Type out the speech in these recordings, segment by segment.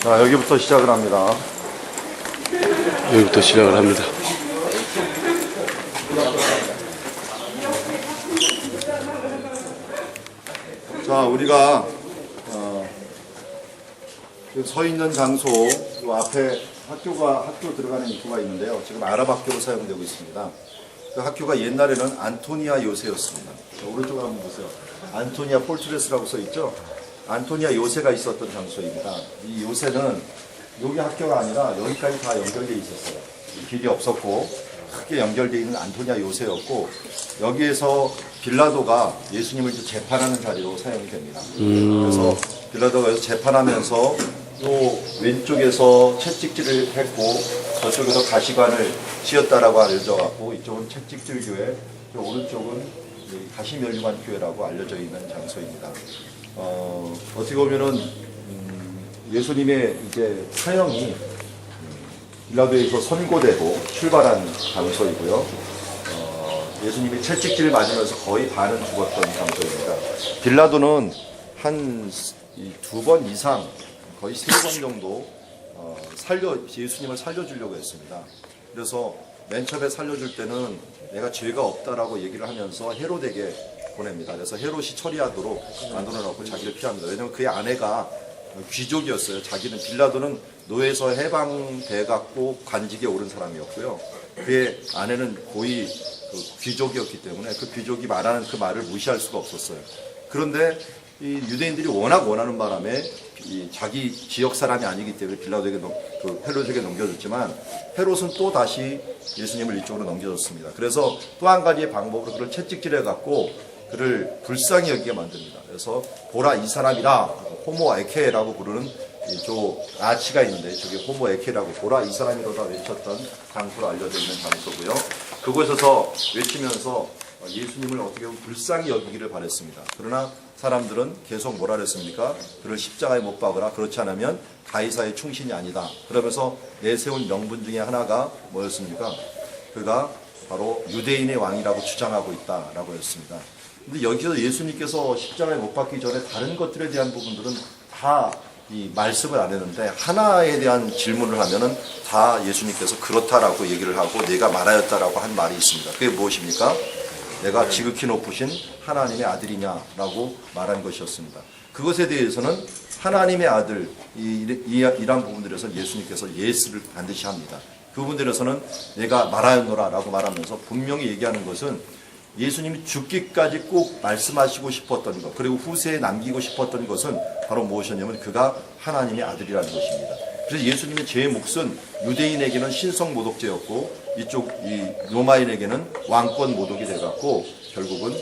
자, 여기부터 시작을 합니다. 여기부터 시작을 합니다. 자, 우리가 지금 서 있는 장소 요 앞에 학교 들어가는 입구가 있는데요. 지금 아랍 학교로 사용되고 있습니다. 그 학교가 옛날에는 안토니아 요새였습니다. 자, 오른쪽으로 한번 보세요. 안토니아 폴트레스라고 써 있죠. 안토니아 요새가 있었던 장소입니다. 이 요새는 여기 학교가 아니라 여기까지 다 연결되어 있었어요. 길이 없었고 크게 연결되어 있는 안토니아 요새였고, 여기에서 빌라도가 예수님을 이제 재판하는 자리로 사용이 됩니다. 그래서 빌라도가 여기서 재판하면서 또 왼쪽에서 채찍질을 했고 저쪽에서 가시관을 씌었다라고 알려져갖고, 이쪽은 채찍질 교회, 오른쪽은 가시면류관 교회라고 알려져 있는 장소입니다. 어떻게 보면은 예수님의 이제 사형이 빌라도에서 선고되고 출발한 장소이고요. 예수님이 채찍질을 맞으면서 거의 반은 죽었던 장소입니다. 빌라도는 한 2번 이상, 거의 3번 정도 예수님을 살려주려고 했습니다. 그래서 맨 처음에 살려줄 때는 내가 죄가 없다라고 얘기를 하면서 헤롯에게 보냅니다. 그래서 헤롯이 처리하도록 만들어놓고 자기를 피합니다. 왜냐하면 그의 아내가 귀족이었어요. 자기는 빌라도는 노예에서 해방돼 갖고 관직에 오른 사람이었고요. 그의 아내는 고위 귀족이었기 때문에 그 귀족이 말하는 그 말을 무시할 수가 없었어요. 그런데 이 유대인들이 워낙 원하는 바람에 자기 지역 사람이 아니기 때문에 빌라도에게 헤롯에게 넘겨줬지만, 헤롯은 또 다시 예수님을 이쪽으로 넘겨줬습니다. 그래서 또 한 가지의 방법으로 그를 채찍질해 갖고 그를 불쌍히 여기게 만듭니다. 그래서 보라 이 사람이라, 호모 에케라고 부르는 저 아치가 있는데, 저게 호모 에케라고, 보라 이 사람이로다 외쳤던 장소로 알려져 있는 장소고요. 그곳에서 외치면서 예수님을 어떻게 보면 불쌍히 여기기를 바랬습니다. 그러나 사람들은 계속 뭐라 그랬습니까? 그를 십자가에 못 박으라, 그렇지 않으면 가이사의 충신이 아니다. 그러면서 내세운 명분 중에 하나가 뭐였습니까? 그가 바로 유대인의 왕이라고 주장하고 있다라고 했습니다. 근데 여기서 예수님께서 십자가에 못 박기 전에 다른 것들에 대한 부분들은 다 이 말씀을 안 했는데, 하나에 대한 질문을 하면은 다 예수님께서 그렇다라고 얘기를 하고 내가 말하였다라고 한 말이 있습니다. 그게 무엇입니까? 내가 지극히 높으신 하나님의 아들이냐라고 말한 것이었습니다. 그것에 대해서는 하나님의 아들, 이런 부분들에서 예수님께서 예스를 반드시 합니다. 그 부분들에서는 내가 말하였노라라고 말하면서 분명히 얘기하는 것은 예수님이 죽기까지 꼭 말씀하시고 싶었던 것, 그리고 후세에 남기고 싶었던 것은 바로 무엇이었냐면 그가 하나님의 아들이라는 것입니다. 그래서 예수님의 죄의 몫은 유대인에게는 신성 모독죄였고, 이쪽 로마인에게는 왕권 모독이 돼갖고 결국은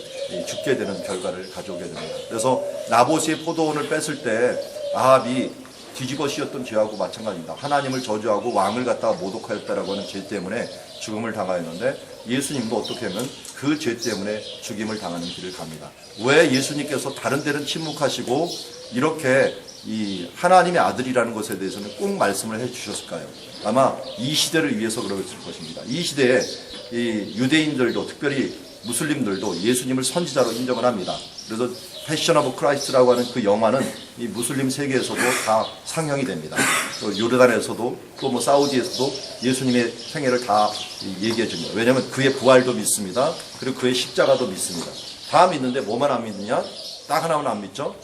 죽게 되는 결과를 가져오게 됩니다. 그래서 나봇의 포도원을 뺐을 때 아합이 뒤집어 씌웠던 죄하고 마찬가지입니다. 하나님을 저주하고 왕을 갖다가 모독하였다라고 하는 죄 때문에 죽음을 당하였는데, 예수님도 어떻게 하면 그 죄 때문에 죽임을 당하는 길을 갑니다. 왜 예수님께서 다른 데는 침묵하시고 이렇게 이 하나님의 아들이라는 것에 대해서는 꼭 말씀을 해 주셨을까요? 아마 이 시대를 위해서 그랬을 것입니다. 이 시대에 이 유대인들도, 특별히 무슬림들도 예수님을 선지자로 인정을 합니다. 그래서 패션 오브 크라이스트라고 하는 그 영화는 이 무슬림 세계에서도 다 상영이 됩니다. 또 요르단에서도, 또 뭐 사우디에서도 예수님의 생애를 다 얘기해 줍니다. 왜냐하면 그의 부활도 믿습니다. 그리고 그의 십자가도 믿습니다. 다 믿는데 뭐만 안 믿느냐? 딱 하나만 안 믿죠?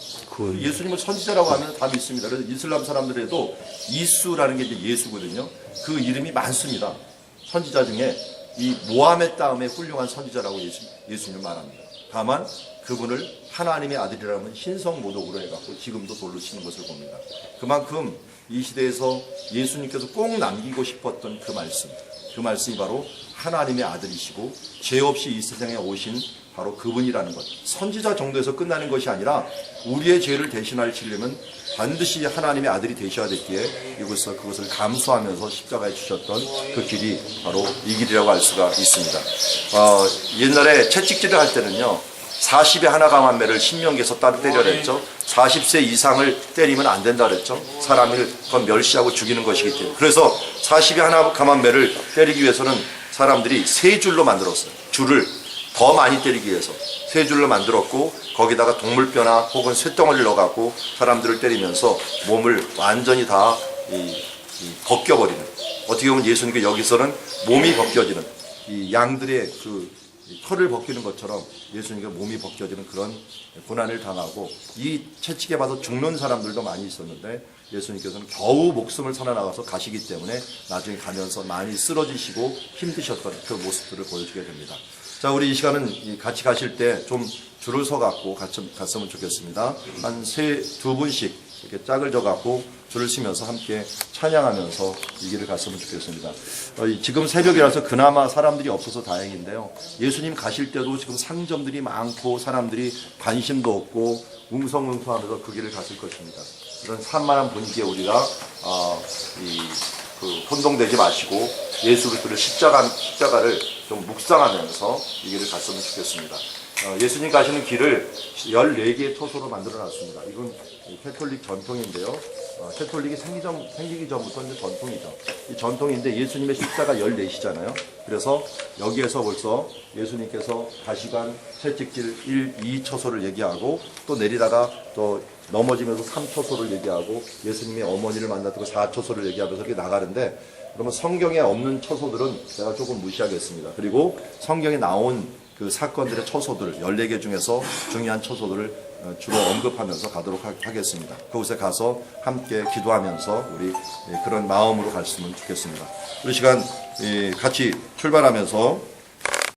예수님을 선지자라고 하면 다 믿습니다. 그래서 이슬람 사람들에도 이수라는 게 이제 예수거든요. 그 이름이 많습니다. 선지자 중에 이 모하메 다음에 훌륭한 선지자라고 예수님을 말합니다. 다만 그분을 하나님의 아들이라면 신성 모독으로 해갖고 지금도 돌로 치는 것을 봅니다. 그만큼 이 시대에서 예수님께서 꼭 남기고 싶었던 그 말씀이 바로 하나님의 아들이시고 죄 없이 이 세상에 오신 바로 그분이라는 것. 선지자 정도에서 끝나는 것이 아니라 우리의 죄를 대신할 치려면 반드시 하나님의 아들이 되셔야 됐기에 그것을 감수하면서 십자가에 주셨던 그 길이 바로 이 길이라고 할 수가 있습니다. 옛날에 채찍질을 할 때는요, 40에 하나 감한 매를 신명기에서 따로 때려야 했죠. 40세 이상을 때리면 안 된다 그랬죠. 사람을 그건 멸시하고 죽이는 것이기 때문에. 그래서 40에 하나 감한 매를 때리기 위해서는 사람들이 세 줄로 만들었어요. 줄을 더 많이 때리기 위해서 세 줄로 만들었고 거기다가 동물뼈나 혹은 쇳덩어리를 넣어갖고 사람들을 때리면서 몸을 완전히 다 벗겨버리는, 어떻게 보면 예수님께 여기서는 몸이 벗겨지는, 이 양들의 그 털을 벗기는 것처럼 예수님께 몸이 벗겨지는 그런 고난을 당하고, 이 채찍에 맞아 죽는 사람들도 많이 있었는데 예수님께서는 겨우 목숨을 살아나가서 가시기 때문에 나중에 가면서 많이 쓰러지시고 힘드셨던 그 모습들을 보여주게 됩니다. 자, 우리 이 시간은 같이 가실 때 좀 줄을 서 갖고 갔으면 좋겠습니다. 한 두 분씩 이렇게 짝을 져 갖고 줄을 서면서 함께 찬양하면서 이 길을 갔으면 좋겠습니다. 지금 새벽이라서 그나마 사람들이 없어서 다행인데요. 예수님 가실 때도 지금 상점들이 많고 사람들이 관심도 없고 웅성웅성하면서 그 길을 갔을 것입니다. 그런 산만한 분위기에 우리가 혼동되지 마시고 예수 그리스도의 십자가를 좀 묵상하면서 이 길을 갔으면 좋겠습니다. 예수님 가시는 길을 14개의 토소로 만들어 놨습니다. 이건 캐톨릭 전통인데요. 캐톨릭이 생기기 전부터 이제 전통이죠. 이 전통인데 예수님의 십자가 14시잖아요. 그래서 여기에서 벌써 예수님께서 가시간 채찍질 1, 2초소를 얘기하고 또 내리다가 또 넘어지면서 3초소를 얘기하고 예수님의 어머니를 만났다고 4초소를 얘기하면서 이렇게 나가는데, 그러면 성경에 없는 초소들은 제가 조금 무시하겠습니다. 그리고 성경에 나온 그 사건들의 초소들 14개 중에서 중요한 초소들을 주로 언급하면서 가도록 하겠습니다. 그곳에 가서 함께 기도하면서 우리 그런 마음으로 갔으면 좋겠습니다. 우리 시간 같이 출발하면서